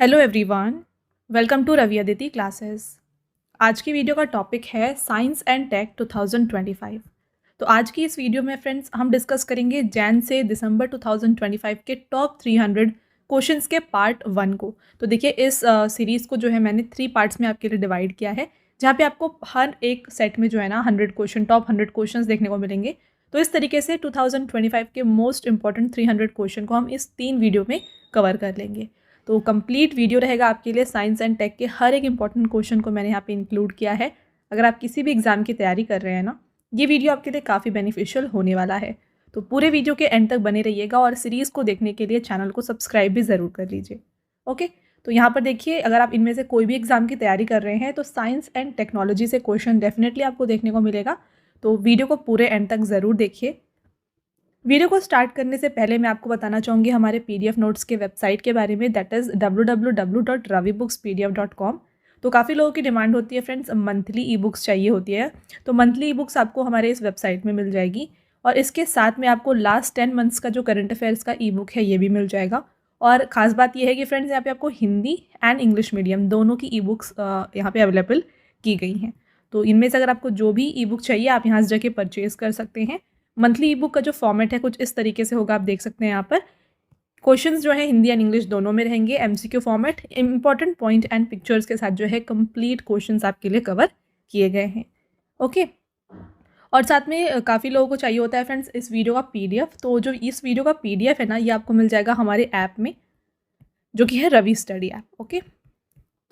Hello everyone, welcome to Ravi Aditi classes. आज की video का टॉपिक है साइंस एंड टेक 2025। तो आज की इस वीडियो में फ्रेंड्स हम डिस्कस करेंगे जैन से दिसंबर 2025 के टॉप 300 क्वेश्चंस के पार्ट 1 को। तो देखिए इस सीरीज़ को जो है मैंने 3 पार्ट्स में आपके लिए डिवाइड किया है, जहाँ पे आपको हर एक सेट में जो है ना 100 क्वेश्चन, टॉप 100 क्वेश्चंस देखने को मिलेंगे। तो इस तरीके से 2025 के मोस्ट इंपॉर्टेंट 300 क्वेश्चन को हम इस 3 वीडियो में कवर कर लेंगे। तो कंप्लीट वीडियो रहेगा आपके लिए। साइंस एंड टेक के हर एक इंपॉर्टेंट क्वेश्चन को मैंने यहाँ पे इंक्लूड किया है। अगर आप किसी भी एग्जाम की तैयारी कर रहे हैं ना, ये वीडियो आपके लिए काफ़ी बेनिफिशियल होने वाला है। तो पूरे वीडियो के एंड तक बने रहिएगा और सीरीज़ को देखने के लिए चैनल को सब्सक्राइब भी ज़रूर कर लीजिए। ओके, तो यहाँ पर देखिए, अगर आप इनमें से कोई भी एग्जाम की तैयारी कर रहे हैं तो साइंस एंड टेक्नोलॉजी से क्वेश्चन डेफिनेटली आपको देखने को मिलेगा। तो वीडियो को पूरे एंड तक ज़रूर देखिए। वीडियो को स्टार्ट करने से पहले मैं आपको बताना चाहूँगी हमारे पीडीएफ नोट्स के वेबसाइट के बारे में, दैट इज़ www.ravibookspdf.com। तो काफ़ी लोगों की डिमांड होती है फ्रेंड्स, मंथली ई बुक्स चाहिए होती है। तो मंथली ई बुक्स आपको हमारे इस वेबसाइट में मिल जाएगी और इसके साथ में आपको लास्ट 10 मंथ्स का जो करंट अफेयर्स का ई बुक है ये भी मिल जाएगा। और ख़ास बात यह है कि फ्रेंड्स यहाँ पे आपको हिंदी एंड इंग्लिश मीडियम दोनों की ई बुक्स यहाँ पे अवेलेबल की गई हैं। तो इनमें से अगर आपको जो भी ई बुक चाहिए आप यहाँ से जाके परचेज़ कर सकते हैं। मंथली ई बुक का जो फॉर्मेट है कुछ इस तरीके से होगा, आप देख सकते हैं यहाँ पर। क्वेश्चंस जो है हिंदी एंड इंग्लिश दोनों में रहेंगे, MCQ format, important point and pictures के साथ जो है कंप्लीट क्वेश्चंस आपके लिए कवर किए गए हैं। ओके, और साथ में काफ़ी लोगों को चाहिए होता है फ्रेंड्स इस वीडियो का पीडीएफ। तो जो इस वीडियो का पीडीएफ है ना, ये आपको मिल जाएगा हमारे ऐप में, जो कि है रवि स्टडी ऐप। ओके,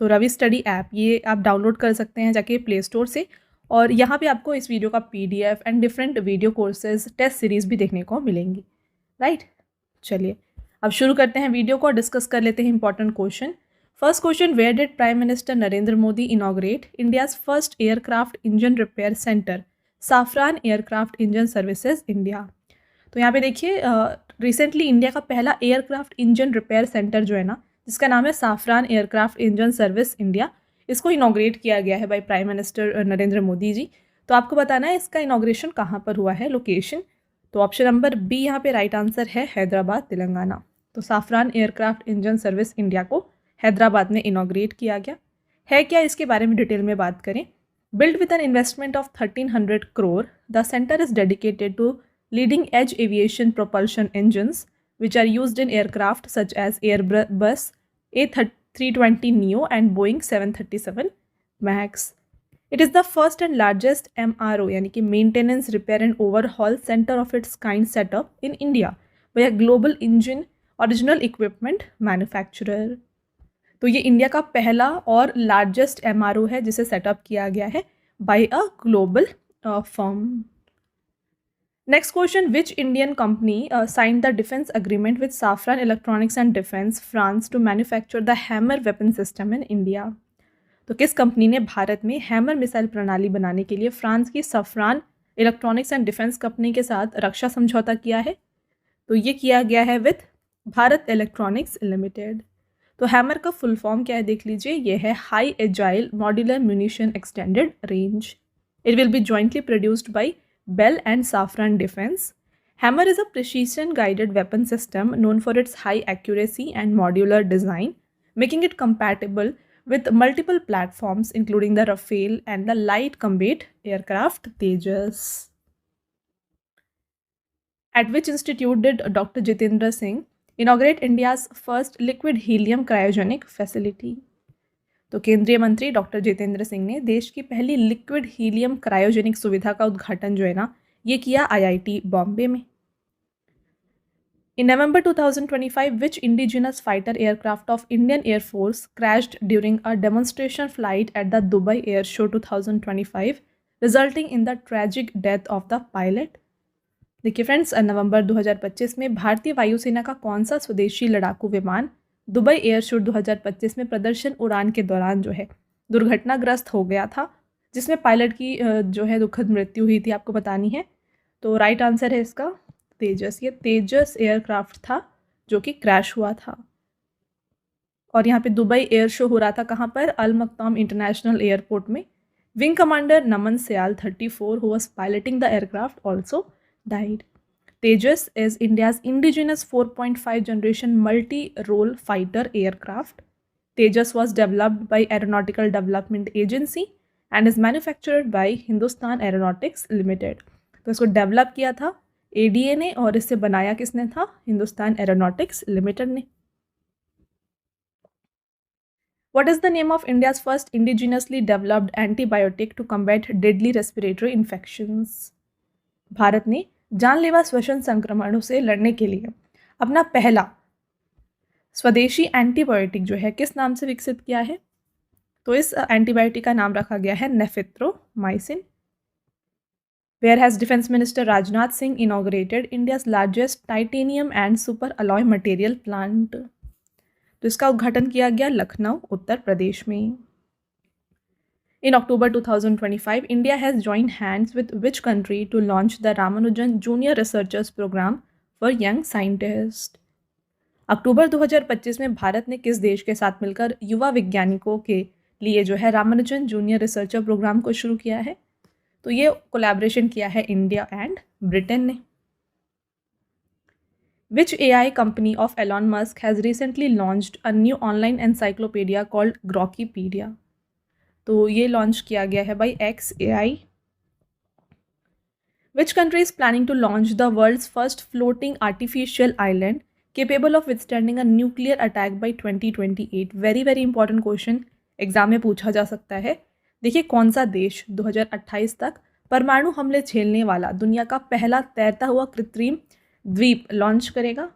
तो रवि स्टडी ऐप ये आप डाउनलोड कर सकते हैं जाके प्ले स्टोर से, और यहाँ पे आपको इस वीडियो का PDF and different video courses, test series भी देखने को मिलेंगी। राइट, चलिए अब शुरू करते हैं वीडियो को और डिस्कस कर लेते हैं important question. First question, where did prime minister Narendra Modi inaugurate India's first aircraft engine repair centre, Safran aircraft engine services India. तो यहाँ पे देखिए, रिसेंटली इंडिया का पहला एयरक्राफ्ट इंजन रिपेयर सेंटर जो है ना, जिसका नाम है Safran aircraft engine service India, इसको इनॉग्रेट किया गया है by prime minister Narendra Modi ji. तो आपको बताना है इसका इनॉग्रेशन कहाँ पर हुआ है, लोकेशन। तो ऑप्शन नंबर बी यहाँ पे राइट आंसर है, हैदराबाद, तेलंगाना। तो Safran aircraft engine service India को हैदराबाद में इनॉग्रेट किया गया है। क्या इसके बारे में डिटेल में बात करें, build with an investment of 1300 crore, the centre is dedicated to leading edge aviation propulsion engines which are used in aircraft such as Airbus A320neo and Boeing 737 MAX. It is the first and largest MRO यानी कि Maintenance Repair and Overhaul Center of its kind set up in India by a global engine original equipment manufacturer. तो ये India का पहला और largest MRO है जिसे setup किया गया है by a global firm. Next question, which Indian company signed the defense agreement with Safran Electronics and Defense France to manufacture the Hammer weapon system in India? तो किस कंपनी ने भारत में hammer missile प्रणाली बनाने के लिए फ्रांस की सफ्रान electronics and defence company के साथ रक्षा समझौता किया है? तो ये किया गया है विथ भारत इलेक्ट्रॉनिक्स लिमिटेड। तो हैमर का फुल फॉर्म क्या है देख लीजिए, ये है high agile modular munition extended range. It will be jointly produced by Bell and Safran Defense. Hammer is a precision-guided weapon system known for its high accuracy and modular design, making it compatible with multiple platforms including the Rafale and the light combat aircraft Tejas. At which institute did Dr. Jitendra Singh inaugurate India's first liquid helium cryogenic facility? तो केंद्रीय मंत्री doctor Jitendra Singh ने देश की पहली liquid helium cryogenic सुविधा का उद्घाटन जो है ना, ये किया आईआईटी बॉम्बे में। In November 2025 which indigenous fighter aircraft of Indian air force crashed during a demonstration flight at the Dubai air show 2025 resulting in the tragic death of the pilot. देखिए फ्रेंड्स, नवंबर 2025 में भारतीय वायुसेना का कौन सा स्वदेशी लड़ाकू विमान दुबई एयर शो 2025 में प्रदर्शन उड़ान के दौरान जो है दुर्घटनाग्रस्त हो गया था, जिसमें पायलट की जो है दुखद मृत्यु हुई थी, आपको बतानी है। तो राइट आंसर है इसका तेजस। ये तेजस एयरक्राफ्ट था जो कि क्रैश हुआ था। और यहाँ पे दुबई एयर शो हो रहा था कहाँ पर, अल मक्तौम इंटरनेशनल एयरपोर्ट में। Wing commander Naman Sayal 34 who was piloting the aircraft also died. Tejas is India's indigenous 4.5 generation multi-role fighter aircraft. Tejas was developed by Aeronautical Development Agency and is manufactured by Hindustan Aeronautics Limited. तो इसको develop किया था ADA ने और इसे बनाया किसने था? हिंदुस्तान एरोनॉटिक्स लिमिटेड ने. What is the name of India's first indigenously developed antibiotic to combat deadly respiratory infections? Bharat ने जानलेवा श्वसन संक्रमणों से लड़ने के लिए अपना पहला स्वदेशी एंटीबायोटिक जो है किस नाम से विकसित किया है? तो इस एंटीबायोटिक का नाम रखा गया है नेफिथ्रोमाइसिन. Where has Defense Minister Rajnath Singh inaugurated India's largest titanium and super alloy material plant? तो इसका उद्घाटन किया गया लखनऊ उत्तर प्रदेश में. In October 2025, India has joined hands with which country to launch the Ramanujan Junior Researchers Program for Young Scientists? अक्टूबर 2025 में भारत ने किस देश के साथ मिलकर युवा वैज्ञानिकों के लिए जो है रामानुजन जूनियर रिसर्चर प्रोग्राम को शुरू किया है? तो ये कोलैबोरेशन किया है इंडिया एंड ब्रिटेन ने. Which AI company of Elon Musk has recently launched a new online encyclopedia called Grokkipedia? तो ये लॉन्च किया गया है by XAI. Which country is planning to launch the world's first floating artificial island capable of withstanding a nuclear attack by 2028? Very very important question exam में पूछा जा सकता है. देखिए कौन सा देश 2028 तक परमाणु हमले झेलने वाला दुनिया का पहला तैरता हुआ कृत्रिम द्वीप लॉन्च करेगा?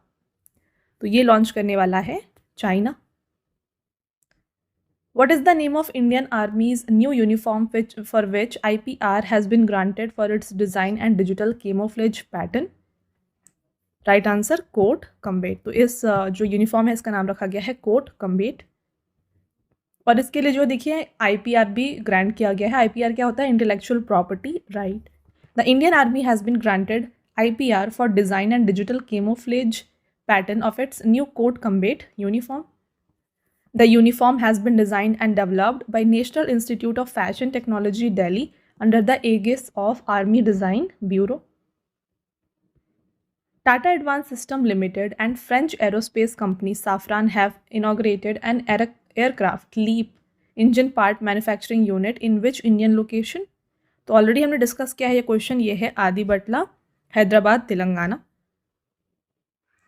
तो ये लॉन्च करने वाला है China. What is the name of Indian Army's new uniform for which IPR has been granted for its design and digital camouflage pattern? Right answer coat combat. तो इस जो यूनिफॉर्म है इसका नाम रखा गया है कोट कम्बेट. और इसके लिए जो देखिए IPR भी ग्रांट किया गया है. IPR क्या होता है? Intellectual property right. The Indian army has been granted IPR for design and digital camouflage pattern of its new coat combat uniform. The uniform has been designed and developed by National Institute of Fashion Technology, Delhi, under the aegis of Army Design Bureau. Tata Advanced Systems Limited and French aerospace company Safran have inaugurated an aircraft LEAP engine part manufacturing unit in which Indian location? तो already हमने discuss किया है ये question. ये है आदिबटला, हैदराबाद, तेलंगाना.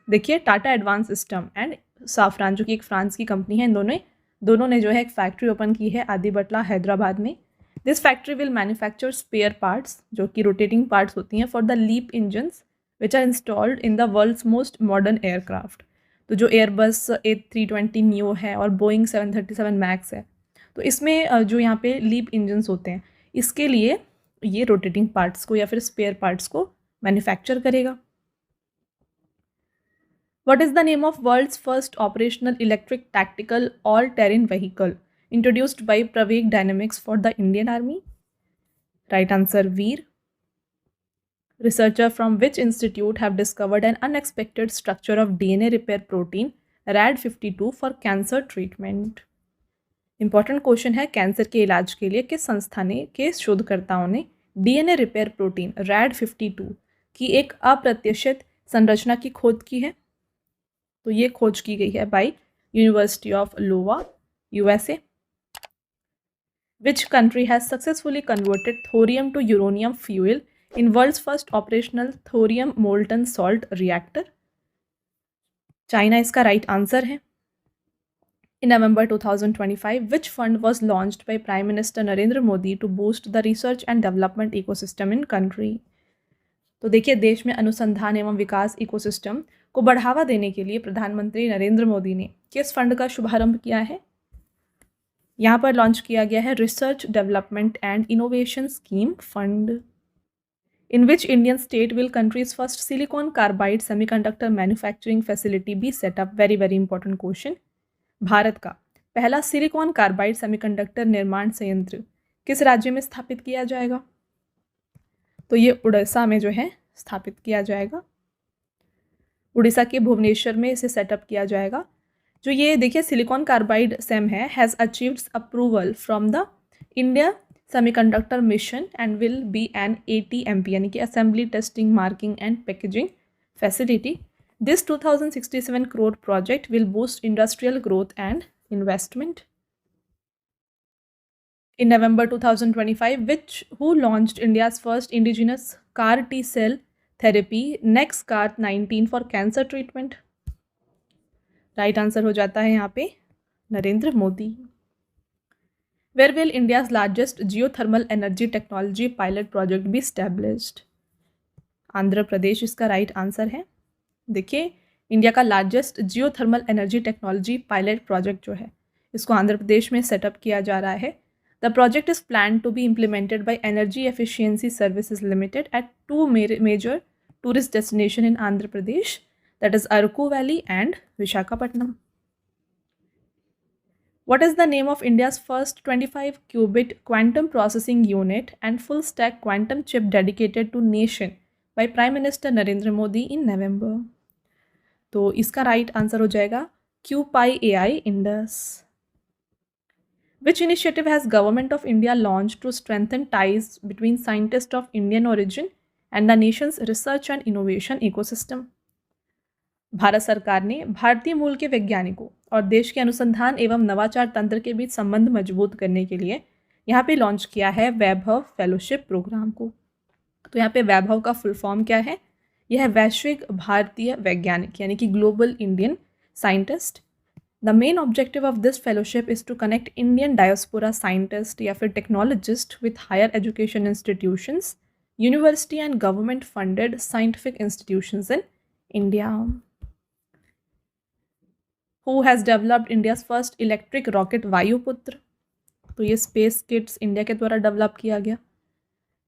देखिए Tata advance system and Safran जो कि एक फ्रांस की कंपनी है, इन दोनों ने जो है एक फैक्ट्री ओपन की है आदिबटला, हैदराबाद में. This factory will manufacture spare parts जो कि रोटेटिंग पार्ट्स होती हैं for the LEAP engines which are installed in the world's most modern aircraft. तो जो एयरबस A320 न्यू है और बोइंग 737 मैक्स है, तो इसमें जो यहाँ पे लीप इंजन्स होते हैं इसके लिए ये रोटेटिंग पार्ट्स को या फिर स्पेयर पार्ट्स को मैन्युफैक्चर करेगा. What is the name of world's first operational electric tactical all-terrain vehicle introduced by Pravek Dynamics for the Indian Army? Right answer Veer. Researchers from which institute have discovered an unexpected structure of DNA repair protein RAD52 for cancer treatment? Important question है. Cancer के इलाज के लिए किस संस्था ने के शोधकर्ताओं ने DNA रिपेयर प्रोटीन RAD52 की एक अप्रत्याशित संरचना की खोज की है? तो ये खोज की गई है by university of Iowa, USA. Which country has successfully converted thorium to uranium fuel in world's first operational thorium molten salt reactor? China इसका राइट आंसर है. In November 2025, which fund was launched by Prime Minister Narendra Modi to boost the research and development ecosystem in country? तो देखिए देश में अनुसंधान एवं विकास ecosystem को बढ़ावा देने के लिए प्रधानमंत्री नरेंद्र मोदी ने किस फंड का शुभारंभ किया है? यहाँ पर लॉन्च किया गया है research development and innovation scheme fund. In which Indian state will country's first silicon carbide semiconductor manufacturing facility be set up? Very very important question. Bharat का पहला सिलिकॉन कार्बाइड सेमीकंडक्टर निर्माण संयंत्र किस राज्य में स्थापित किया जाएगा? तो ये उड़ीसा में जो है स्थापित किया जाएगा. उड़ीसा के भुवनेश्वर में इसे सेटअप किया जाएगा. जो ये देखिए सिलिकॉन कार्बाइड सेम है has achieved approval from the India semiconductor mission and will be an ATMP यानी कि assembly testing marking and packaging facility. This 2067 crore project will boost industrial growth and investment. In November 2025, who launched India's first indigenous CAR T cell therapy, NextCAR 19 for cancer treatment? Right answer हो जाता है यहाँ पे Narendra Modi. Where will India's largest geothermal energy technology pilot project be established? Andhra Pradesh इसका right answer है. देखिए, India का largest geothermal energy technology pilot project जो है इसको आंध्र प्रदेश में सेटअप किया जा रहा है. The project is plan to be implemented by energy efficiency services limited at two major tourist destination in Andhra Pradesh, that is Araku valley and Visakhapatnam. What is the name of India's first 25-qubit quantum processing unit and full-stack quantum chip dedicated to nation by Prime Minister Narendra Modi in November? तो इसका right answer हो जाएगा QPI AI Indus. Which initiative has Government of India launched to strengthen ties between scientists of Indian origin and the nation's research and innovation ecosystem? Bharat सरकार ने भारतीय मूल के वैज्ञानिकों और देश के अनुसंधान एवं नवाचार तंत्र के बीच संबंध मजबूत करने के लिए यहाँ पे लॉन्च किया है वैभव फेलोशिप प्रोग्राम को. तो यहाँ पे वैभव का फुल फॉर्म क्या है? यह है वैश्विक भारतीय वैज्ञानिक यानी कि global Indian scientist. The main objective of this fellowship is to connect Indian diaspora scientist या फिर technologist with higher education institutions, university and government funded scientific institutions in India. Who has developed India's first electric rocket Vayuputra? तो ये space kits India के द्वारा develop किया गया.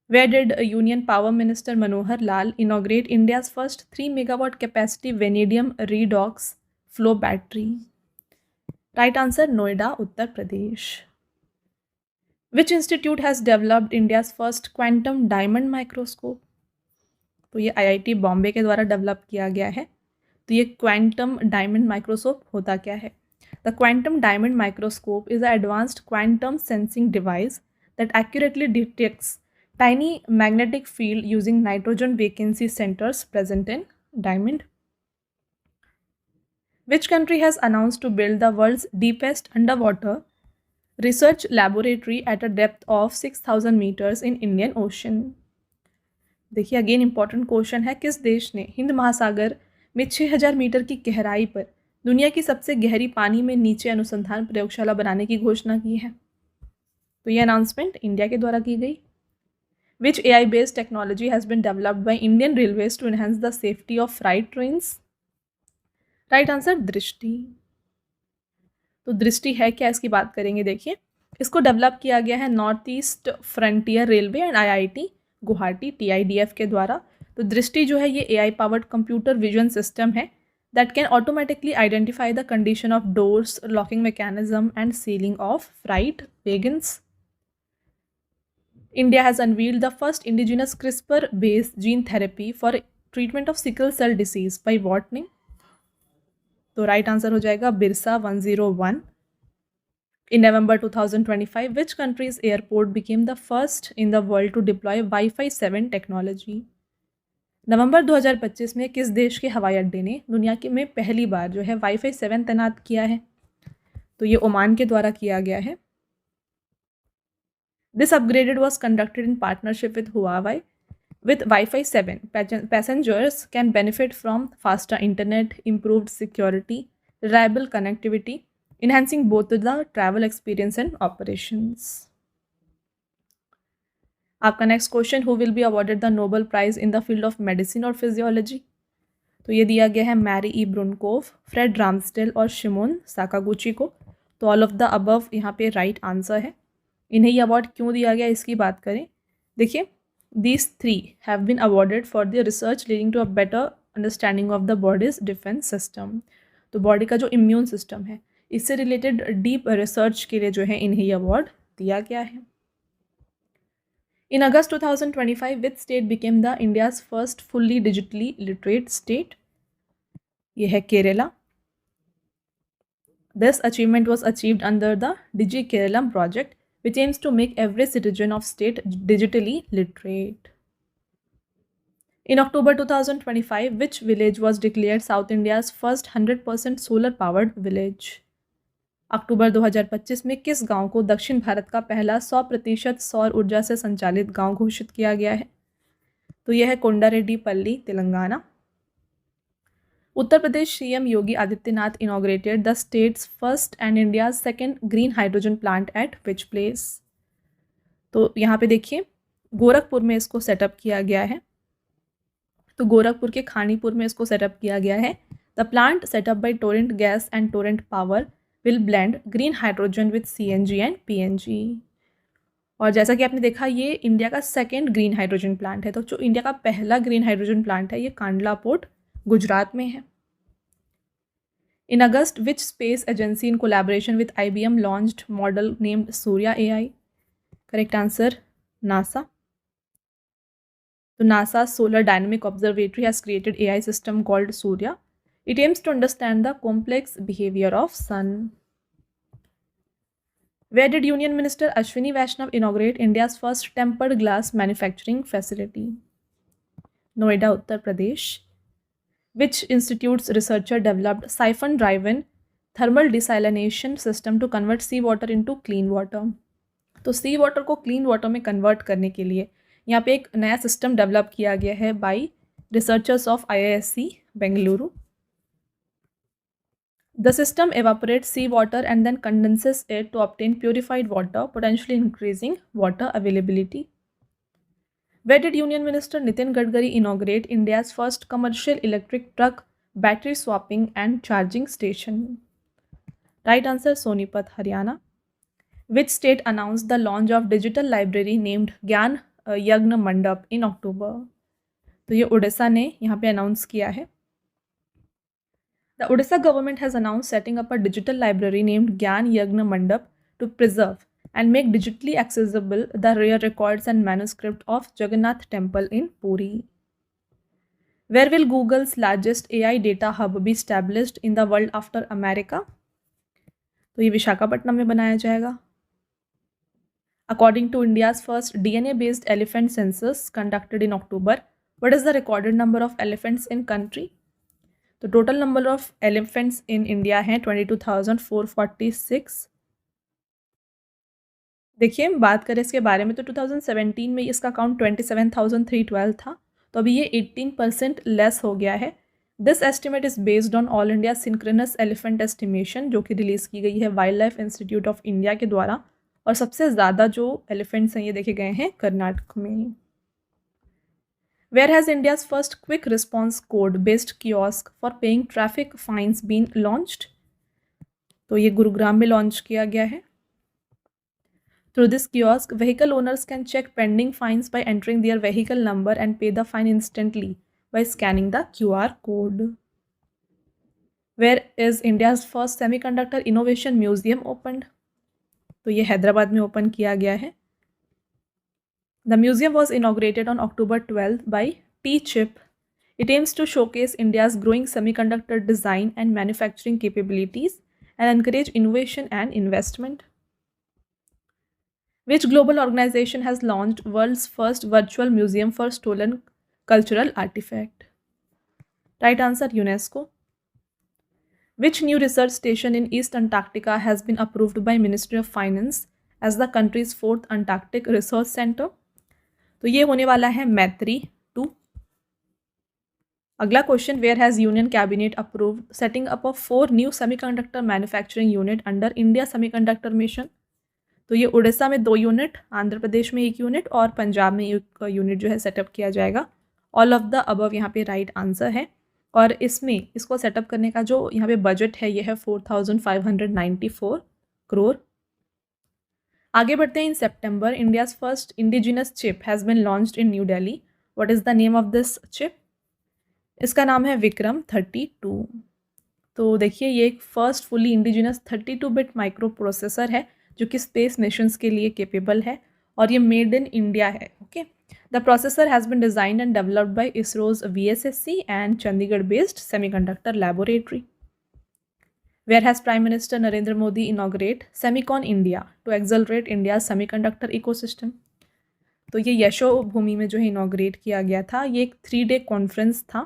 Where did Union Power Minister Manohar Lal inaugurate India's first 3 megawatt capacity vanadium redox flow battery? Right answer, Noida, Uttar Pradesh. Which institute has developed India's first quantum diamond microscope? तो ये IIT Bombay के द्वारा develop किया गया है. तो ये quantum diamond microscope होता क्या है? The quantum diamond microscope is a advanced quantum sensing device that accurately detects tiny magnetic field using nitrogen vacancy centers present in diamond. Which country has announced to build the world's deepest underwater research laboratory at a depth of 6,000 meters in Indian Ocean? देखिए, again important question है, किस देश ने हिंद महासागर में 6000 metre की गहराई पर दुनिया की सबसे गहरी पानी में नीचे अनुसंधान प्रयोगशाला बनाने की घोषणा की है? तो ये अनाउंसमेंट इंडिया के द्वारा की गई. Which AI-based technology has been developed by Indian Railways to enhance the safety of freight trains? Right answer, दृष्टि. तो दृष्टि है क्या, इसकी बात करेंगे. देखिए, इसको डेवलप किया गया है north east frontier railway and IIT Guwahati TIDF के द्वारा. तो दृष्टि जो है ये AI powered computer vision system है that can automatically identify the condition of doors, locking mechanism and sealing of freight wagons. India has unveiled the first indigenous CRISPR-based gene therapy for treatment of sickle cell disease by what name? तो right answer हो जाएगा Birsa 101. In November 2025, which country's airport became the first in the world to deploy Wi-Fi 7 technology? नवंबर 2025 में किस देश के हवाई अड्डे ने दुनिया के में पहली बार जो है Wi-Fi 7 तैनात किया है? तो ये ओमान के द्वारा किया गया है. This upgrade was conducted in partnership with Huawei. With Wi-Fi 7, passengers can benefit from faster internet, improved security, reliable connectivity, enhancing both the travel experience and operations. आपका next question, who will be awarded the Nobel Prize in the field of medicine or physiology? तो ये दिया गया है Mary ई ब्रुनकोव, Fred रामस्टेल और शिमोन Sakaguchi को. तो all of the above यहाँ पे राइट आंसर है. इन्हें ये अवार्ड क्यों दिया गया इसकी बात करें. देखिए, these 3 have been awarded for the research leading to a better understanding of the body's defence system. तो बॉडी का जो इम्यून सिस्टम है इससे रिलेटेड डीप रिसर्च के लिए जो है इन्हें ये अवार्ड दिया गया है. In August 2025 which state became the India's first fully digitally literate state? ये है Kerala. This achievement was achieved under the Digi Keralam project which aims to make every citizen of state digitally literate. In October 2025, which village was declared South India's first 100% solar-powered village? अक्टूबर 2025 में किस गांव को दक्षिण भारत का पहला 100% सौर ऊर्जा से संचालित गांव घोषित किया गया है? तो यह है Kondareddy Telangana. Uttar Pradesh CM Yogi Adityanath inaugurated the state's first and India second green hydrogen plant at which place? तो यहाँ पे देखिए गोरखपुर में इसको सेटअप किया गया है। तो गोरखपुर के खानीपुर में इसको सेटअप किया गया है। The plant set up by Torrent gas and Torrent power will blend green hydrogen with CNG and PNG. और जैसा कि आपने देखा ये इंडिया का सेकेंड ग्रीन हाइड्रोजन प्लांट है। तो जो इंडिया का पहला ग्रीन हाइड्रोजन प्लांट है ये कांडला पोर्ट गुजरात में है। In August which space agency in collaboration with IBM launched model named Surya AI? Correct answer NASA. तो NASA Solar Dynamic Observatory has created AI system called Surya. It aims to understand the complex behavior of sun. Where did Union Minister Ashwini Vaishnav inaugurate India's first tempered glass manufacturing facility? Noida, Uttar Pradesh. Which institute's researcher developed siphon driven thermal desalination system to convert sea water into clean water? तो सी water को clean water में convert करने के लिए यहाँ पे एक नया सिस्टम डेवलप किया गया है by researchers of IISc Bengaluru. The system evaporates sea water and then condenses it to obtain purified water, potentially increasing water availability. Where did Union Minister Nitin Gadkari inaugurate India's first commercial electric truck battery swapping and charging station? Right answer Sonipat, Haryana. Which state announced the launch of digital library named ज्ञान यज्ञ मंडप in October? तो ये उड़ीसा ने यहाँ पे announce किया है। The Odisha government has announced setting up a digital library named Gyan Yagna Mandap to preserve and make digitally accessible the rare records and manuscript of Jagannath Temple in Puri. Where will Google's largest AI data hub be established in the world after America? तो ये विशाखापट्टनम में बनाया जाएगा। According to India's first DNA-based elephant census conducted in October, what is the recorded number of elephants in country? तो total number of elephants in India है 22,446। देखिए बात करें इसके बारे में तो 2017 में इसका काउंट 27,312 था, तो अभी ये 18% लेस हो गया है। This estimate is based on all India synchronous elephant estimation जो कि रिलीज़ की गई है wild life institute of India के द्वारा, और सबसे ज़्यादा जो एलिफेंट्स हैं ये देखे गए हैं कर्नाटक में। Where has India's first quick response code based kiosk for paying traffic fines been launched? तो ये गुरुग्राम में लॉन्च किया गया है। Through this kiosk vehicle owners can check pending fines by entering their vehicle number and pay the fine instantly by scanning the QR code. Where is India's first semiconductor innovation museum opened? तो ये हैदराबाद में open किया गया है। The museum was inaugurated on October 12 by T-CHIP. It aims to showcase India's growing semiconductor design and manufacturing capabilities and encourage innovation and investment. Which global organization has launched world's first virtual museum for stolen cultural artifact? Right answer UNESCO. Which new research station in East Antarctica has been approved by Ministry of Finance as the country's 4th Antarctic Research Center? तो ये होने वाला है मैत्री 2। अगला question, where has union cabinet approved setting up of 4 new semiconductor manufacturing unit under India semiconductor mission? तो ये उड़ीसा में 2 unit, Andhra Pradesh में 1 यूनिट और पंजाब में 1 यूनिट जो है सेटअप किया जाएगा। ऑल ऑफ द अबव यहाँ पे राइट आंसर है। और इसमें इसको सेटअप करने का जो यहाँ पे बजट है ये है 4,594 करोड़। आगे बढ़ते हैं। In September India's first indigenous chip has been launched in New Delhi. What is the name of this chip? इसका नाम है विक्रम 32। तो देखिए ये एक first fully indigenous 32 bit microprocessor है जो कि स्पेस मिशंस के लिए केपेबल है और ये मेड इन इंडिया है। Okay, the processor has been designed and developed by ISRO's VSSC and Chandigarh based semiconductor laboratory. Where has Prime Minister Narendra Modi inaugurate Semicon India to accelerate India's semiconductor ecosystem? तो ये यशो भूमि में जो है inaugurate किया गया था। ये एक 3-day कॉन्फ्रेंस था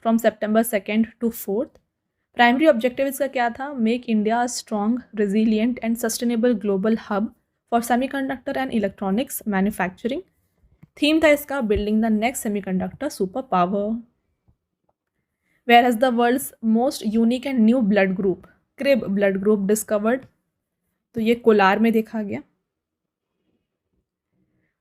from September 2nd to 4th। Primary objective इसका क्या था? Make India strong, resilient and sustainable global hub for semiconductor and electronics manufacturing. Theme था इसका building the next semiconductor super power. Where has the world's most unique and new blood group, CRIB blood group discovered? तो ये कोलार में देखा गया।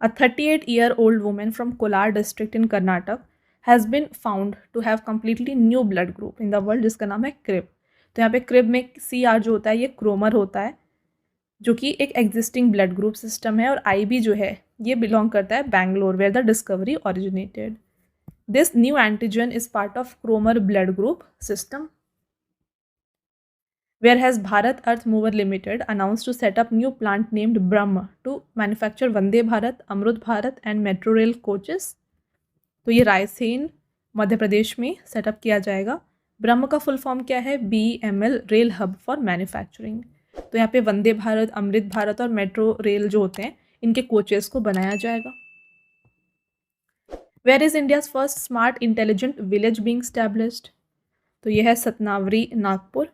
A 38-year-old woman from Kolar district in Karnataka has been found to have completely new blood group in the world, जिसका नाम है crib. तो यहाँ पे क्रिब में CR जो होता है ये क्रोमर होता है, जो कि एक एग्जिस्टिंग ब्लड ग्रुप सिस्टम है, और IB जो है ये बिलोंग करता है Bangalore, where the discovery originated. This new antigen is part of Cromer blood group system. Where has Bharat Earth Mover Limited announced to set up new plant named Brahma to manufacture Vande Bharat, Amrut Bharat and Metro Rail coaches? तो ये रायसेन मध्य प्रदेश में setup किया जाएगा। ब्रह्म का full form क्या है? BML rail hub for manufacturing. तो यहाँ पे वंदे भारत, अमृत भारत और मेट्रो रेल जो होते हैं इनके कोचेस को बनाया जाएगा। Where is India's first smart intelligent village being established? तो यह है सतनावरी, Nagpur.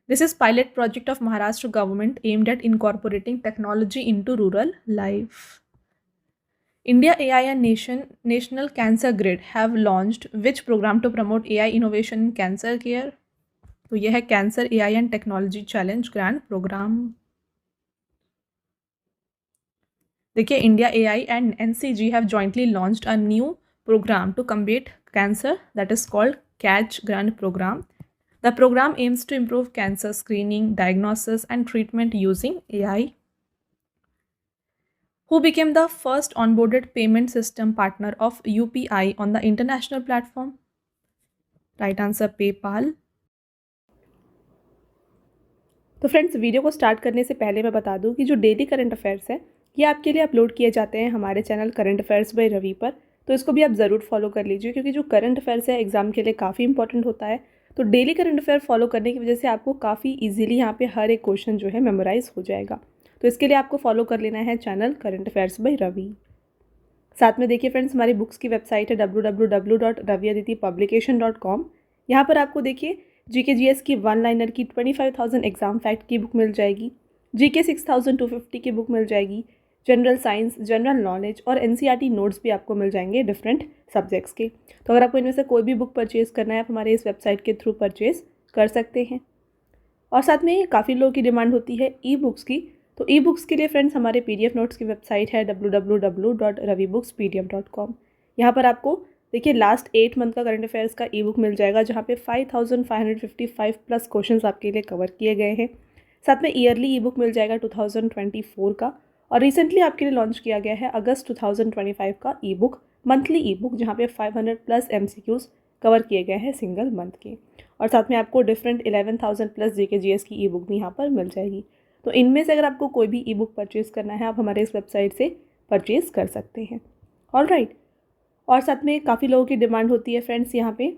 This is pilot project of Maharashtra government aimed at incorporating technology into rural life. India AI and National Cancer Grid have launched which program to promote AI innovation in cancer care? तो यह है cancer AI and technology challenge grand programme. देखिए, India AI and NCG have jointly launched a new program to combat cancer that is called CATCH grant program. The program aims to improve cancer screening, diagnosis, and treatment using AI. Who became the first onboarded payment system partner of UPI on the international platform? Right answer, PayPal. तो friends, video को start करने से पहले मैं बता दूं कि जो डेली करंट अफेयर्स है ये आपके लिए अपलोड किए जाते हैं हमारे channel current affairs by Ravi पर, तो इसको भी आप ज़रूर फॉलो कर लीजिए, क्योंकि जो करंट अफेयर्स है एग्जाम के लिए काफ़ी इंपॉर्टेंट होता है। तो डेली करंट अफेयर फॉलो करने की वजह से आपको काफ़ी इजीली यहाँ पे हर एक क्वेश्चन जो है मेमोराइज हो जाएगा। तो इसके लिए आपको फॉलो कर लेना है channel current affairs by Ravi. साथ में देखिए फ्रेंड्स, हमारी बुक्स की वेबसाइट है www.raviaditipublication.com। यहाँ पर आपको देखिए GK GS की 1 लाइनर की 25,000 एग्जाम फैक्ट की बुक मिल जाएगी, GK 6,250 की बुक मिल जाएगी, जनरल साइंस, जनरल नॉलेज और NCERT नोट्स भी आपको मिल जाएंगे डिफरेंट सब्जेक्ट्स के। तो अगर आपको इनमें से कोई भी बुक परचेज़ करना है आप हमारे इस वेबसाइट के थ्रू परचेज़ कर सकते हैं। और साथ में काफ़ी लोगों की डिमांड होती है ई बुक्स की, तो ई बुक्स के लिए फ्रेंड्स हमारे PDF नोट्स की वेबसाइट है www.ravibookspdf.com। यहाँ पर आपको देखिए लास्ट 8 मंथ का करंट अफेयर्स का ई बुक मिल जाएगा, जहाँ पे 5,555 प्लस क्वेश्चन आपके लिए कवर किए गए हैं। साथ में ईयरली ई बुक मिल जाएगा 2024 का, और रिसेंटली आपके लिए लॉन्च किया गया है अगस्त 2025 का ई बुक, मंथली ई बुक, जहाँ पे 500 प्लस MCQs कवर किए गए हैं सिंगल मंथ के। और साथ में आपको डिफरेंट 11,000 प्लस GK GS की ई बुक भी यहाँ पर मिल जाएगी। तो इनमें से अगर आपको कोई भी ई बुक परचेज़ करना है आप हमारे इस वेबसाइट से परचेज़ कर सकते हैं। ऑलराइट। और साथ में काफ़ी लोगों की डिमांड होती है फ्रेंड्स यहाँ पे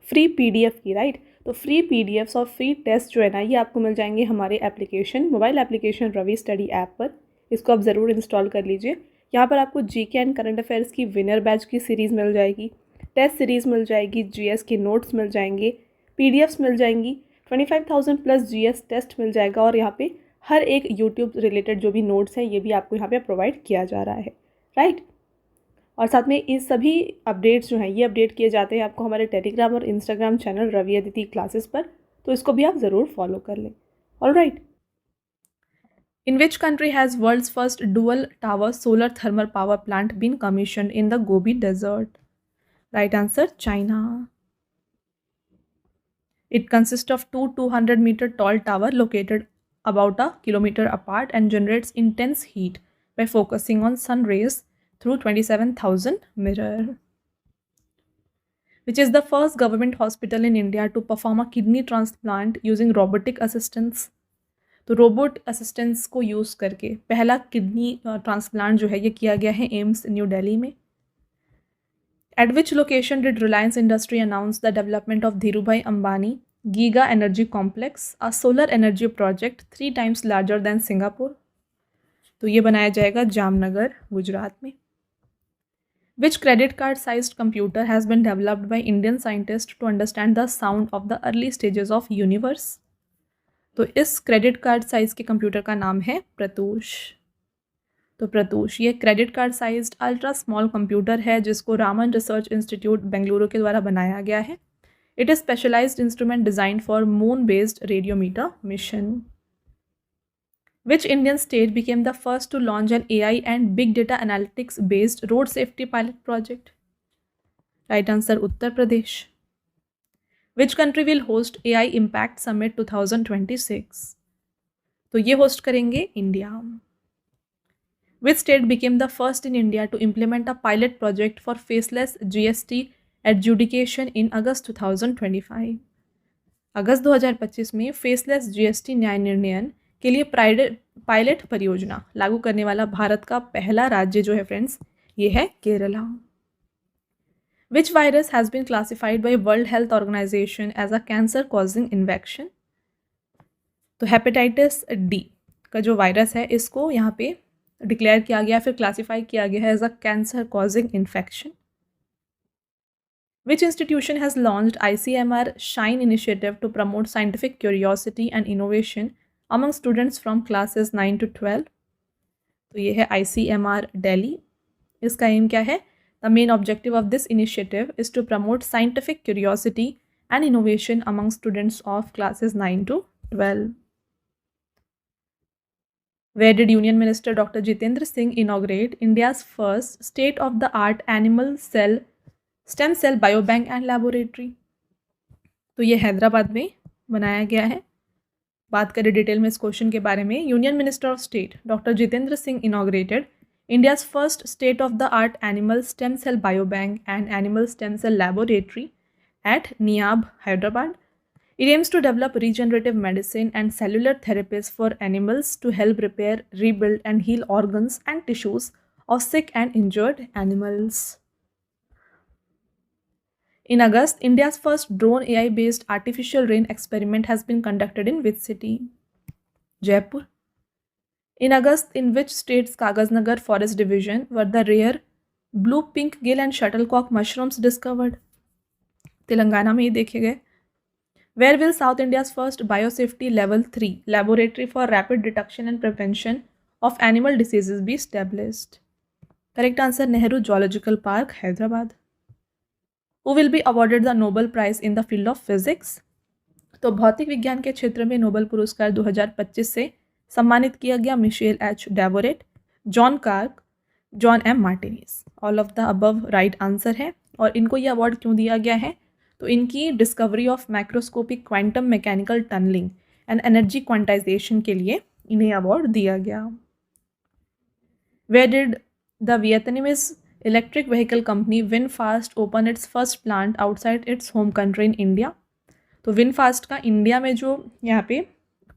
फ्री PDF की, राइट। तो फ्री PDFs और फ्री टेस्ट जो है ना ये आपको मिल जाएंगे हमारे application, mobile application Ravi study app पर। इसको आप ज़रूर इंस्टॉल कर लीजिए। यहाँ पर आपको GK एंड करंट अफेयर्स की विनर बैच की सीरीज़ मिल जाएगी, टेस्ट सीरीज़ मिल जाएगी, GS के नोट्स मिल जाएंगे, PDFs मिल जाएंगी, 25,000 प्लस GS टेस्ट मिल जाएगा, और यहाँ पे हर एक यूट्यूब रिलेटेड जो भी नोट्स हैं ये भी आपको यहाँ पे प्रोवाइड किया जा रहा है, राइट। और साथ में इस सभी अपडेट्स जो हैं ये अपडेट किए जाते हैं आपको हमारे टेलीग्राम और Instagram channel Ravi Aditi classes पर, तो इसको भी आप ज़रूर फॉलो कर लें। Alright. In which country has world's first dual tower solar thermal power plant been commissioned in the Gobi Desert? Right answer, China. It consists of two 200-meter tall tower located about a kilometer apart and generates intense heat by focusing on sun rays through 27,000 mirror. Which is the first government hospital in India to perform a kidney transplant using robotic assistance? तो robot assistance को use करके पहला kidney transplant जो है ये किया गया है एम्स न्यू दिल्ली में। Eight which location did Reliance industry announce the development of Dhirubhai Ambani giga energy complex, a solar energy project 3 times larger than Singapore? तो ये बनाया जाएगा जामनगर, गुजरात में। Which credit card sized computer has been developed by Indian scientists to understand the sound of the early stages of universe? तो इस credit card size के computer का नाम है प्रतूष। तो प्रतूष ये credit card sized ultra small computer है जिसको रामन रिसर्च इंस्टीट्यूट बेंगलुरु के द्वारा बनाया गया है। It is specialised instrument designed for moon based radiometer mission. Which Indian state became the first to launch an AI and big data analytics based road safety pilot project? Right answer Uttar Pradesh. Which country will host AI Impact Summit 2026? तो ये host करेंगे India. Which state became the first in India to implement a pilot project for faceless GST adjudication in August 2025? अगस्त 2025 में faceless GST न्याय निर्णयन के लिए pilot परियोजना लागू करने वाला भारत का पहला राज्य जो है फ्रेंड्स ये है Kerala. Which virus has been classified by World Health Organization as a cancer causing infection? तो हेपेटाइटिस डी का जो वायरस है इसको यहाँ पे डिक्लेयर किया गया फिर क्लासीफाई किया गया है as a cancer causing infection. Which institution has launched ICMR Shine initiative to promote scientific curiosity and innovation among students from classes 9 to 12? तो ये है ICMR Delhi। इसका एम क्या है? The main objective of this initiative is to promote scientific curiosity and innovation among students of classes 9 to 12. Where did Union Minister Dr. Jitendra Singh inaugurate India's first state-of-the-art animal cell stem cell biobank and laboratory? तो ये हैदराबाद में बनाया गया है। बात करें detail में इस क्वेश्चन के बारे में। Union minister of state doctor Jitendra Singh inaugurated India's first state of the art animal stem cell biobank and animal stem cell laboratory at NIAB Hyderabad. It aims to develop regenerative medicine and cellular therapies for animals to help repair, rebuild, and heal organs and tissues of sick and injured animals. In August, India's first drone AI-based artificial rain experiment has been conducted in which city? Jaipur. In August, in which state's Kagaznagar Forest Division were the rare blue pink gill and shuttlecock mushrooms discovered? Telangana में ये देखे गए। Where will South India's first biosafety level 3 laboratory for rapid detection and prevention of animal diseases be established? Correct answer Nehru Zoological Park, Hyderabad. Who will be awarded the Nobel Prize in the field of physics? तो भौतिक विज्ञान के क्षेत्र में Nobel पुरस्कार 2025 से सम्मानित किया गया Michel H Devoret, John Clarke, John M Martinis. All of the above right answer है। और इनको ये अवार्ड क्यों दिया गया है? तो इनकी discovery of macroscopic quantum mechanical tunnelling and energy quantisation के लिए इन्हें अवार्ड दिया गया। Where did the Vietnamese electric vehicle company VinFast open its first plant outside its home country in India? तो विनफास्ट का इंडिया में जो यहाँ पे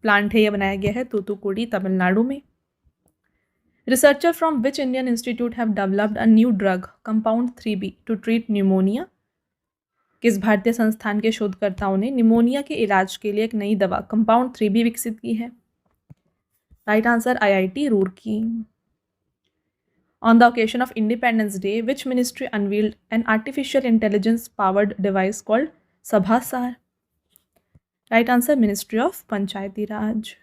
प्लांट है ये बनाया गया है तूतुकुड़ी, तमिलनाडु में। Researcher from which Indian institute have developed a new drug compound 3B to treat pneumonia? किस भारतीय संस्थान के शोधकर्ताओं ने निमोनिया के इलाज के लिए एक नई दवा कंपाउंड 3B विकसित की है? Right answer IIT Roorkee. On the occasion of Independence Day, which ministry unveiled an artificial intelligence powered device called Sabhasar? Right answer Ministry of पंचायती राज।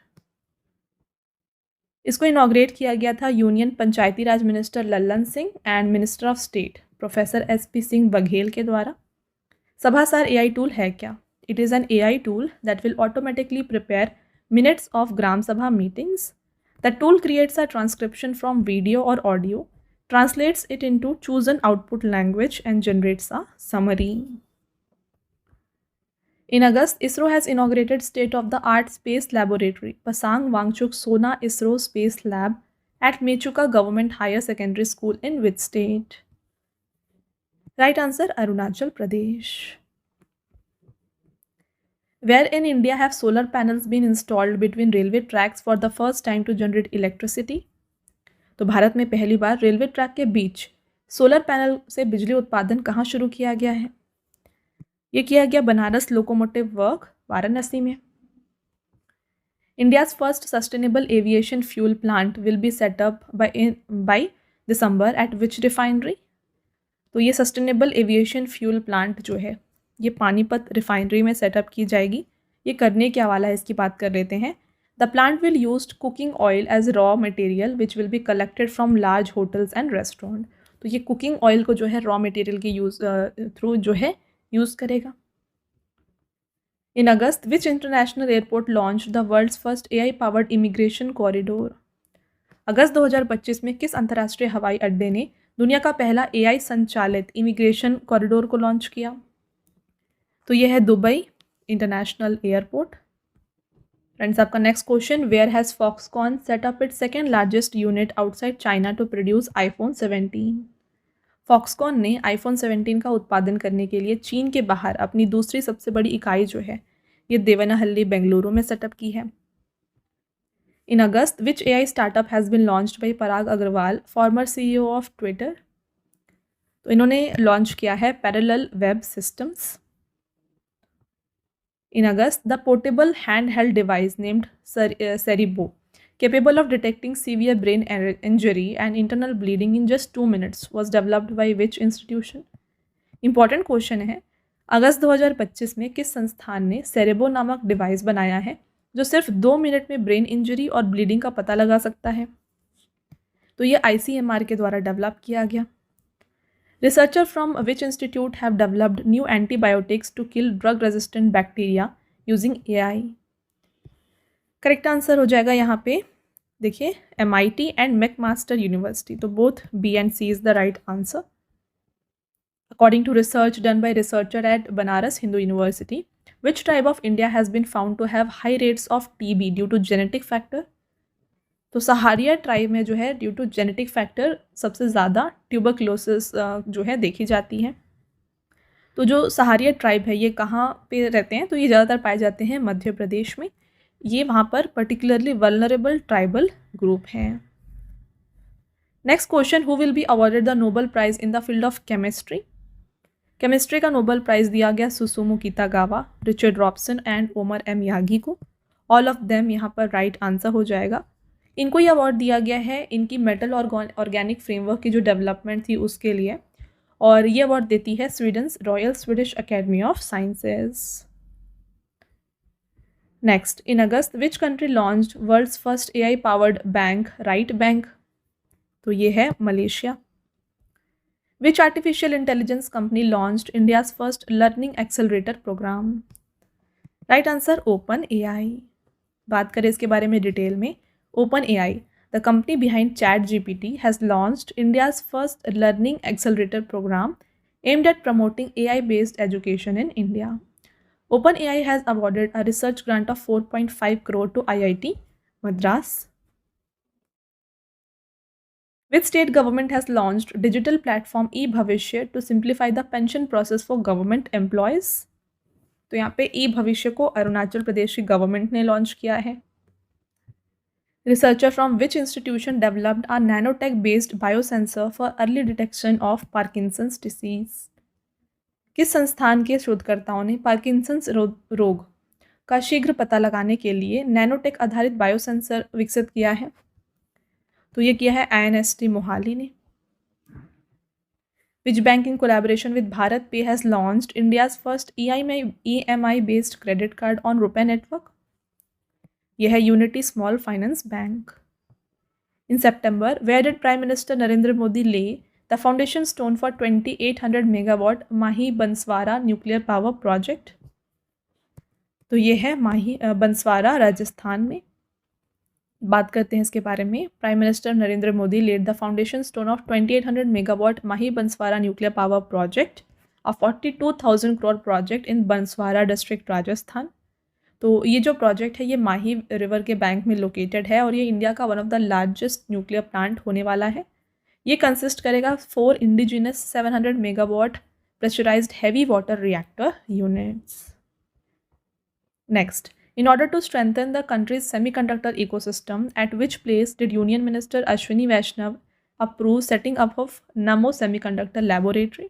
इसको इनॉग्रेट किया गया था union Panchayati Raj minister Lallan Singh and minister of state professor SP Singh Baghel के द्वारा। सभासार AI tool है क्या? It is an AI tool that will automatically prepare minutes of gram sabha meetings. The tool creates a transcription from video or audio, translates it into chosen output language and generates a summary. In August, ISRO has inaugurated state-of-the-art space laboratory, Pasang Wangchuk Sona ISRO Space Lab at Mechuka Government Higher Secondary School in which state? Right answer, Arunachal Pradesh. Where in India have solar panels been installed between railway tracks for the first time to generate electricity? तो भारत में पहली बार railway track के बीच solar panel से बिजली उत्पादन कहाँ शुरू किया गया है? ये किया गया बनारस लोकोमोटिव वर्क वाराणसी में। India's first sustainable aviation fuel plant will be set up by December at which refinery? तो ये सस्टेनेबल एविएशन फ्यूल प्लांट जो है ये पानीपत रिफाइनरी में सेटअप की जाएगी। ये करने क्या वाला है इसकी बात कर लेते हैं। The plant will use cooking oil as raw material which will be collected from large hotels and restaurant. तो ये कुकिंग ऑयल को जो है रॉ मटेरियल के यूज थ्रू जो है यूज़ करेगा। In August which international airport launch the world's first AI powered immigration corridor. अगस्त 2025 में किस अंतर्राष्ट्रीय हवाई अड्डे ने दुनिया का पहला AI संचालित इमिग्रेशन कॉरिडोर को लॉन्च किया? तो यह है दुबई इंटरनेशनल एयरपोर्ट। फ्रेंड्स, आपका next question, where has Foxconn set up its second largest unit outside China to produce iPhone 17। Foxconn ने iPhone 17 का उत्पादन करने के लिए चीन के बाहर अपनी दूसरी सबसे बड़ी इकाई जो है ये देवनाहल्ली बेंगलुरु में सेटअप की है। In August which AI startup has been launched by Parag Agrawal, former CEO of Twitter. तो इन्होंने लॉन्च किया है Parallel Web Systems. In August the portable hand held device named Cerebo capable of detecting severe brain injury and internal bleeding in just 2 minutes was developed by which institution? Important question है, अगस्त 2025 में किस संस्थान ने सेरेबो नामक device बनाया है जो सिर्फ 2 मिनट में ब्रेन इंजरी और ब्लीडिंग का पता लगा सकता है? तो ये ICMR के द्वारा डेवलप किया गया। Researcher from which institute have developed new antibiotics to kill drug resistant bacteria using AI? Correct answer हो जाएगा यहाँ पे, देखिए MIT एंड मैकमास्टर यूनिवर्सिटी। तो both B and C is the right answer. According to research done by researcher at Banaras Hindu university, which tribe of India has been found to have high rates of TB due to genetic factor? तो Sahariya tribe में जो है due to genetic factor सबसे ज़्यादा tuberculosis जो है देखी जाती है। तो जो सहारिया ट्राइब है ये कहाँ पे रहते हैं? तो ये ज़्यादातर पाए जाते हैं मध्य प्रदेश में। ये वहाँ पर पर्टिकुलरली वल्नरेबल ट्राइबल ग्रुप हैं। Next question, who will be awarded the Nobel prize in the field of chemistry? Chemistry का नोबेल प्राइज़ दिया गया Susumu Kitagawa, Richard Robson and Omar M Yaghi को। ऑल ऑफ देम यहाँ पर right answer हो जाएगा। इनको ये अवार्ड दिया गया है इनकी मेटल ऑर्गेनिक फ्रेमवर्क की जो डेवलपमेंट थी उसके लिए, और ये अवार्ड देती है Sweden's Royal Swedish Academy of Sciences. Next, in August which country launched world's first AI powered bank Ryt bank? तो ये है Malaysia. Which artificial intelligence company launched India's first learning accelerator program? Right answer OpenAI। बात करें इसके बारे में detail में, OpenAI, the company behind ChatGPT, has launched India's first learning accelerator program aimed at promoting AI-based education in India. OpenAI has awarded a research grant of 4.5 crore to IIT Madras. Which state government has launched digital platform eBhavishya to simplify the pension process for government employees? तो यहाँ पे eBhavishya को अरुणाचल प्रदेश की government ने launch किया है। Researcher from which institution developed a nanotech-based biosensor for early detection of Parkinson's disease? किस संस्थान के शोधकर्ताओं ने पार्किंसंस रोग का शीघ्र पता लगाने के लिए नैनोटेक आधारित बायोसेंसर विकसित किया है? तो ये किया है INST मोहाली ने। Which bank in collaboration with Bharat Pay has launched India's first EMI-based credit card on Rupee network? यह है Unity Small Finance Bank. In September where did prime minister Narendra Modi lay the foundation stone for 2800 megawatt Mahi Banswara nuclear power project? तो ये है माही बंसवाड़ा राजस्थान में। बात करते हैं इसके बारे में, Prime minister Narendra Modi laid the foundation stone of 2800 megawatt Mahi Banswara nuclear power project, a 42,000 crore project in Banswara district Rajasthan. तो ये जो प्रोजेक्ट है ये माही रिवर के बैंक में लोकेटेड है और ये इंडिया का one of the largest nuclear plant होने वाला है। ये कंसिस्ट करेगा 4 indigenous 700 megawatt pressurised heavy water reactor units. Next, in order to strengthen the country's semiconductor ecosystem at which place did union minister Ashwini Vaishnaw approve setting up of Namo semiconductor laboratory?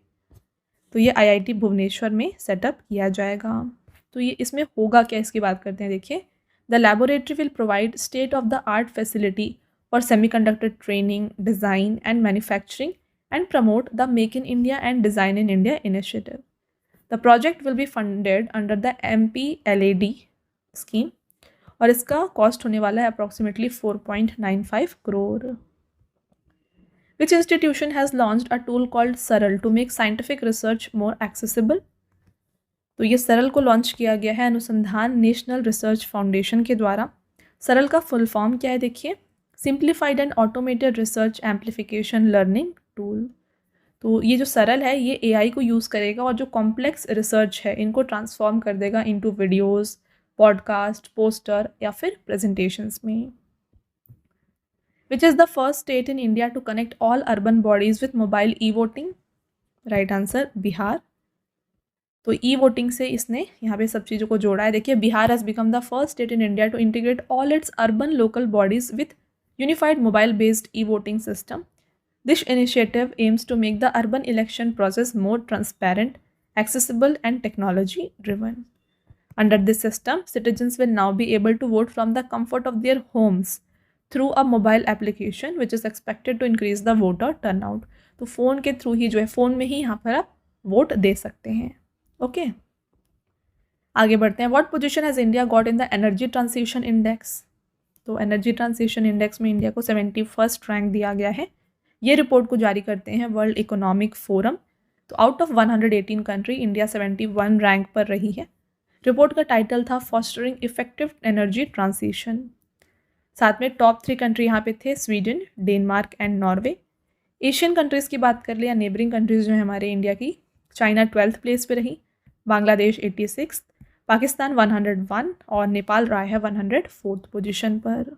तो ये IIT Bhubaneswar में setup किया जाएगा। तो ये इसमें होगा क्या, इसकी बात करते हैं। देखिए, the laboratory will provide state of the art facility for semiconductor training, design and manufacturing and promote the Make in India and Design in India initiative. The project will be funded under the MPLAD scheme और इसका cost होने वाला है approximately 4.95 crore. Which institution has launched a tool called सरल to make scientific research more accessible? तो ये सरल को लॉन्च किया गया है अनुसंधान नेशनल रिसर्च फाउंडेशन के द्वारा. सरल का फुल फॉर्म क्या है देखिए, simplified and automated research amplification learning tool. तो ये जो सरल है ये एआई को यूज़ करेगा और जो कॉम्प्लेक्स रिसर्च है इनको ट्रांसफॉर्म कर देगा इनटू वीडियोस, पॉडकास्ट, पोस्टर या फिर प्रेजेंटेशंस में. Which is the first state in India to connect all urban bodies with mobile e voting? Right answer Bihar. तो ई वोटिंग से इसने यहाँ पे सब चीज़ों को जोड़ा है. देखिए, Bihar has become the first state in India to integrate all its urban local bodies with unified mobile based e voting system. This initiative aims to make the urban election process more transparent, accessible, and technology driven. Under this system, citizens will now be able to vote from the comfort of their homes through a mobile application, which is expected to increase the voter turnout. तो phone के through ही जो है, phone में ही यहाँ पर आप vote दे सकते हैं. ओके, आगे बढ़ते हैं. What position has India got in the energy transition index? तो एनर्जी ट्रांसिशन इंडेक्स में इंडिया को 71st रैंक दिया गया है. ये रिपोर्ट को जारी करते हैं वर्ल्ड इकोनॉमिक फोरम. तो out of 118 country India 71 rank पर रही है. रिपोर्ट का टाइटल था फॉस्टरिंग इफेक्टिव एनर्जी ट्रांसिशन. साथ में टॉप 3 कंट्री यहाँ पे थे Sweden, Denmark and Norway. Asian countries की बात कर ले या नेबरिंग कंट्रीज़ जो है हमारे इंडिया की, चाइना 12th प्लेस पे रही, बांग्लादेश 86, पाकिस्तान 101 और नेपाल रहा है 104th पोजीशन पर.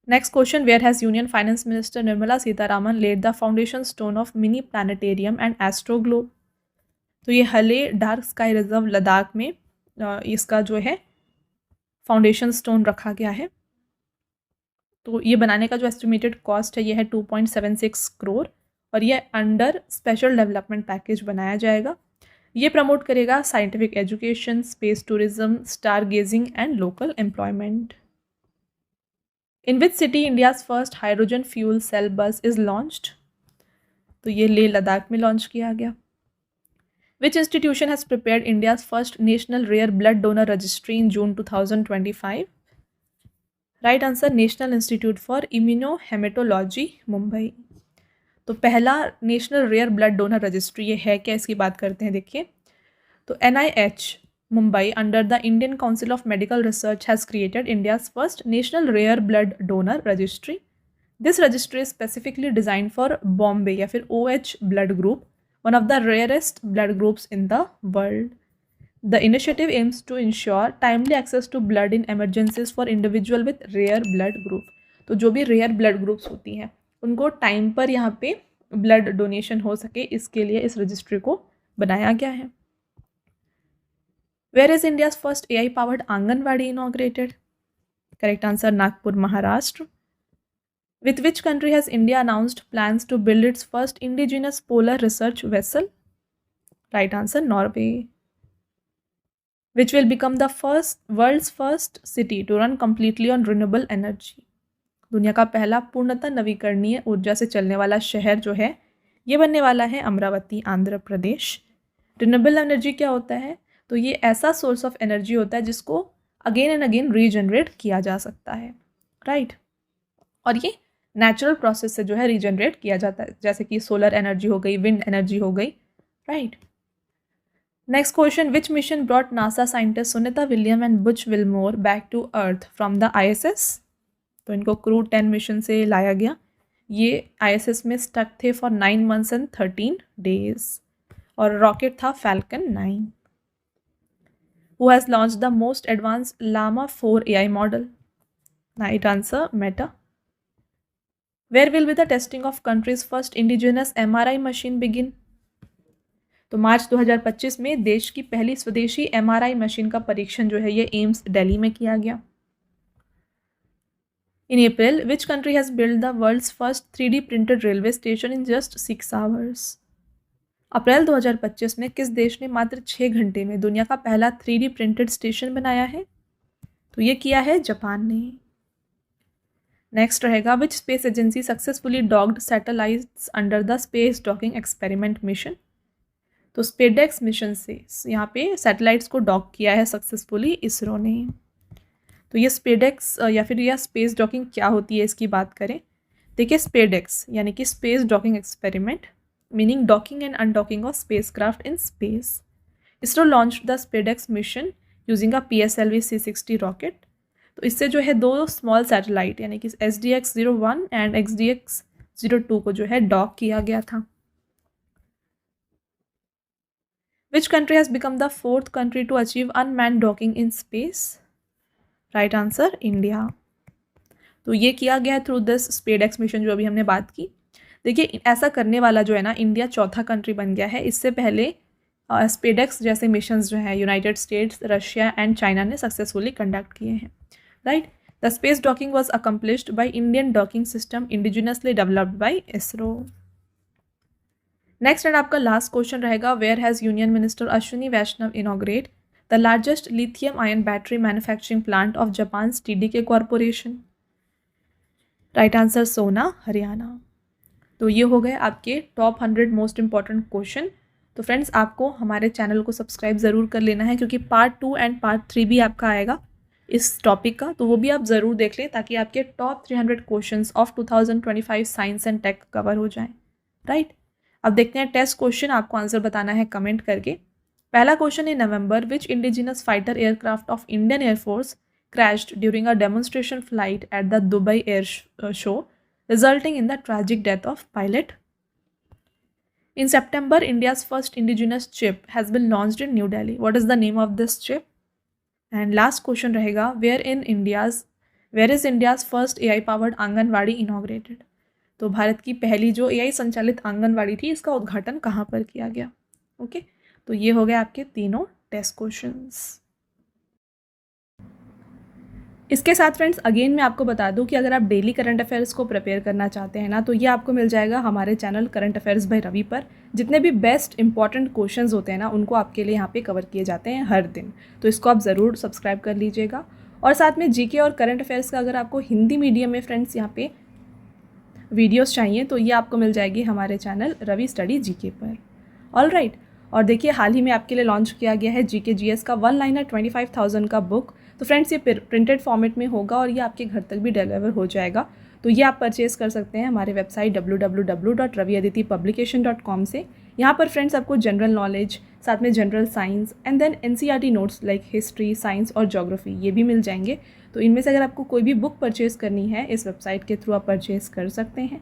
Next question, where has Union Finance Minister Nirmala Sitharaman laid the foundation stone of mini planetarium and astro globe? तो ये हले डार्क स्काई रिजर्व लद्दाख में इसका जो है फाउंडेशन स्टोन रखा गया है. तो ये बनाने का जो एस्टिमेटेड कॉस्ट है ये है 2.76 करोड़ और ये अंडर स्पेशल डेवलपमेंट पैकेज बनाया जाएगा. ये प्रमोट करेगा scientific education, space tourism, stargazing and local employment. In which city India's first hydrogen fuel cell bus is launched? तो ये लेह लद्दाख में लॉन्च किया गया. Which institution has prepared India's first national rare blood donor registry in June 2025? Right answer, National Institute for Immunohematology, Mumbai. तो पहला national rare blood donor registry ये है क्या, इसकी बात करते हैं. देखिए, तो NIH Mumbai under the Indian Council of Medical Research has created India's first national rare blood donor registry. This registry is specifically designed for Bombay या फिर OH blood group, one of the rarest blood groups in the world. The initiative aims to ensure timely access to blood in emergencies for individual with rare blood group. तो जो भी rare blood groups होती हैं उनको time पर यहाँ पे blood donation हो सके, इसके लिए इस रजिस्ट्री को बनाया गया है. Where is India's first AI-powered Anganwadi inaugurated? Correct answer, Nagpur, Maharashtra. With which country has India announced plans to build its first indigenous polar research vessel? Right answer, Norway. Which will become the world's first city to run completely on renewable energy? दुनिया का पहला पूर्णतः नवीकरणीय ऊर्जा से चलने वाला शहर जो है ये बनने वाला है अमरावती, आंध्र प्रदेश. रिन्यूएबल एनर्जी क्या होता है? तो ये ऐसा सोर्स ऑफ एनर्जी होता है जिसको अगेन एंड अगेन रीजनरेट किया जा सकता है. राइट, और ये नेचुरल प्रोसेस से जो है रीजनरेट किया जाता है, जैसे कि सोलर एनर्जी हो गई, विंड एनर्जी हो गई. Right. Next question, which mission brought NASA scientist Sunita William and Butch Wilmore back to earth from the ISS? तो इनको क्रू 10 मिशन से लाया गया. ये ISS में स्टक थे फॉर 9 months and 13 days और रॉकेट था falcon 9. Who has launched the most advanced Llama 4 AI model? Right answer, Meta. Where will be the testing of country's first indigenous MRI machine begin? तो मार्च 2025 में देश की पहली स्वदेशी MRI machine का परीक्षण जो है ये एम्स दिल्ली में किया गया. In April, which country has built the world's first 3D printed railway station in just 6 hours? अप्रैल 2025 में किस देश ने मात्र 6 घंटे में दुनिया का पहला 3D प्रिंटेड स्टेशन बनाया है? तो ये किया है जापान ने. नेक्स्ट रहेगा विच space agency successfully docked satellites under the space docking experiment mission. तो स्पेडेक्स मिशन से यहाँ पे सैटेलाइट्स को डॉक किया है सक्सेसफुली इसरो ने। तो ये स्पेडेक्स या फिर यह स्पेस डॉकिंग क्या होती है इसकी बात करें। देखिए स्पेडेक्स यानी कि space docking experiment meaning docking and undocking of spacecraft in space. ISRO launch the SpaDeX mission using a PSLV C60 rocket. तो इससे जो है 2 स्मॉल सैटेलाइट यानी कि SDX-01 एंड XDX-02 को जो है डॉक किया गया था। Which country has become the 4th country to achieve unmanned docking in space? Right answer India. तो ये किया गया थ्रू दिस स्पेडेक्स मिशन जो अभी हमने बात की। देखिए ऐसा करने वाला जो है ना इंडिया चौथा कंट्री बन गया है। इससे पहले स्पेडेक्स जैसे मिशंस जो हैं United States, Russia and China ने सक्सेसफुली कंडक्ट किए हैं। Right, the space docking was accomplished by Indian docking system indigenously developed by ISRO. Next and आपका लास्ट क्वेश्चन रहेगा where has union minister Ashwini Vaishnaw inaugurate the largest lithium ion battery manufacturing plant of Japan TDK corporation. Right answer Sohna, Haryana. तो ये हो गए आपके top 100 most important question. तो friends आपको हमारे चैनल को सब्सक्राइब ज़रूर कर लेना है क्योंकि पार्ट 2 एंड पार्ट 3 भी आपका आएगा इस टॉपिक का, तो वो भी आप ज़रूर देख लें ताकि आपके top 300 questions of 2025 science and tech cover हो जाएं। राइट, अब देखते हैं टेस्ट क्वेश्चन, आपको आंसर बताना है कमेंट करके। पहला question in November which indigenous fighter aircraft of Indian air force crashed during a demonstration flight at the Dubai Air Show, resulting in the tragic death of pilot. In September, India's first indigenous chip has been launched in New Delhi. What is the name of this chip? And last question रहेगा where is India's first AI-powered anganwadi inaugurated? तो भारत की पहली जो AI संचालित आंगनवाड़ी थी इसका उद्घाटन कहाँ पर किया गया? ओके, तो ये हो गए आपके तीनों टेस्ट क्वेश्चंस। इसके साथ फ्रेंड्स अगेन मैं आपको बता दूं कि अगर आप डेली करंट अफेयर्स को प्रिपेयर करना चाहते हैं ना तो ये आपको मिल जाएगा हमारे channel current affairs by Ravi पर। जितने भी बेस्ट इंपॉर्टेंट क्वेश्चंस होते हैं ना उनको आपके लिए यहाँ पे कवर किए जाते हैं हर दिन, तो इसको आप ज़रूर सब्सक्राइब कर लीजिएगा। और साथ में GK और करंट अफेयर्स का अगर आपको हिंदी मीडियम में फ्रेंड्स यहाँ पे वीडियोज़ चाहिए तो ये आपको मिल जाएगी हमारे चैनल रवि स्टडी GK पर। ऑल राइट, और देखिए हाल ही में आपके लिए लॉन्च किया गया है GK GS का 1 लाइनर 25,000 का बुक। तो फ्रेंड्स ये प्रिंटेड फॉर्मेट में होगा और ये आपके घर तक भी डिलीवर हो जाएगा। तो ये आप परचेज कर सकते हैं हमारे वेबसाइट www.raviaditipublication.com से। यहाँ पर फ्रेंड्स आपको जनरल नॉलेज, साथ में general science and then NCERT notes like history, science और ज्योग्राफी ये भी मिल जाएंगे। तो इनमें से अगर आपको कोई भी बुक परचेज करनी है इस वेबसाइट के थ्रू आप परचेज कर सकते हैं।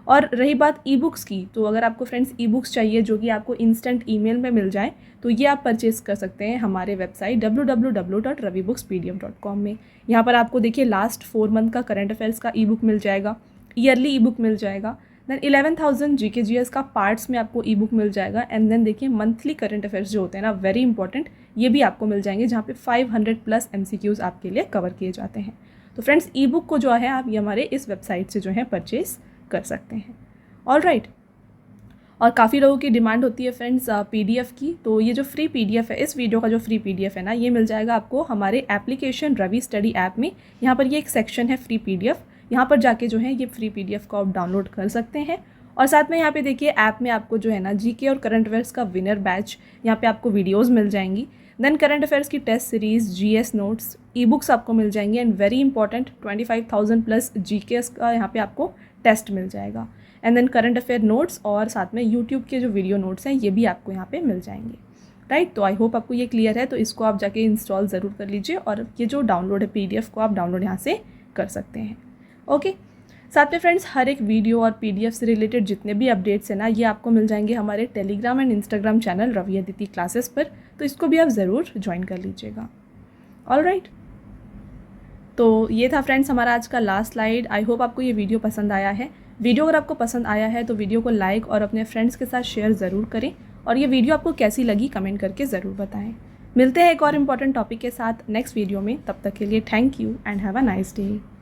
और रही बात ई बुक्स की, तो अगर आपको फ्रेंड्स ई बुक्स चाहिए जो कि आपको इंस्टेंट ईमेल में मिल जाए तो ये आप परचेज़ कर सकते हैं हमारे वेबसाइट www.ravibooks.pdf.com में। यहाँ पर आपको देखिए लास्ट 4 मंथ का करंट अफेयर्स का ई बुक मिल जाएगा, ईयरली ई बुक मिल जाएगा, देन 11,000 GK GS का पार्ट्स में आपको ई बुक मिल जाएगा एंड देन देखिए मंथली करंट अफेयर्स जो होते हैं ना वेरी इंपॉर्टेंट ये भी आपको मिल जाएंगे जहाँ पे 500+ MCQs आपके लिए कवर किए जाते हैं। तो फ्रेंड्स ई बुक को जो है आप ये हमारे इस वेबसाइट से जो है परचेज़ कर सकते हैं। ऑल राइट, और काफ़ी लोगों की डिमांड होती है फ्रेंड्स PDF की, तो ये जो फ्री PDF है इस वीडियो का जो फ्री PDF है ना ये मिल जाएगा आपको हमारे एप्लीकेशन रवि स्टडी ऐप में। यहाँ पर ये एक सेक्शन है फ्री PDF, यहाँ पर जाके जो है ये फ्री PDF को आप डाउनलोड कर सकते हैं। और साथ में यहाँ पे देखिए ऐप में आपको जो है ना GK और करंट अफेयर्स का विनर बैच, यहाँ पे आपको वीडियोज़ मिल जाएंगी, देन करंट अफेयर्स की test series, GS notes, e books आपको मिल जाएंगी एंड वेरी इंपॉर्टेंट 25,000+ GK का यहाँ पे आपको टेस्ट मिल जाएगा and then current affair notes और साथ में यूट्यूब के जो वीडियो नोट्स हैं ये भी आपको यहाँ पे मिल जाएंगे। राइट, तो आई होप आपको ये क्लियर है। तो इसको आप जाके इंस्टॉल ज़रूर कर लीजिए और ये जो डाउनलोड है PDF को आप डाउनलोड यहाँ से कर सकते हैं। ओके, साथ में फ्रेंड्स हर एक वीडियो और PDF से रिलेटेड जितने भी अपडेट्स हैं ना ये आपको मिल जाएंगे हमारे Telegram and Instagram channel Ravi Aditi classes पर, तो इसको भी आप ज़रूर ज्वाइन कर लीजिएगा। ऑल राइट, तो ये था फ्रेंड्स हमारा आज का लास्ट स्लाइड। आई होप आपको ये वीडियो पसंद आया है। वीडियो अगर आपको पसंद आया है तो वीडियो को लाइक और अपने फ्रेंड्स के साथ शेयर ज़रूर करें और ये वीडियो आपको कैसी लगी कमेंट करके ज़रूर बताएं। मिलते हैं एक और इम्पॉर्टेंट टॉपिक के साथ नेक्स्ट वीडियो में, तब तक के लिए thank you and have a nice day.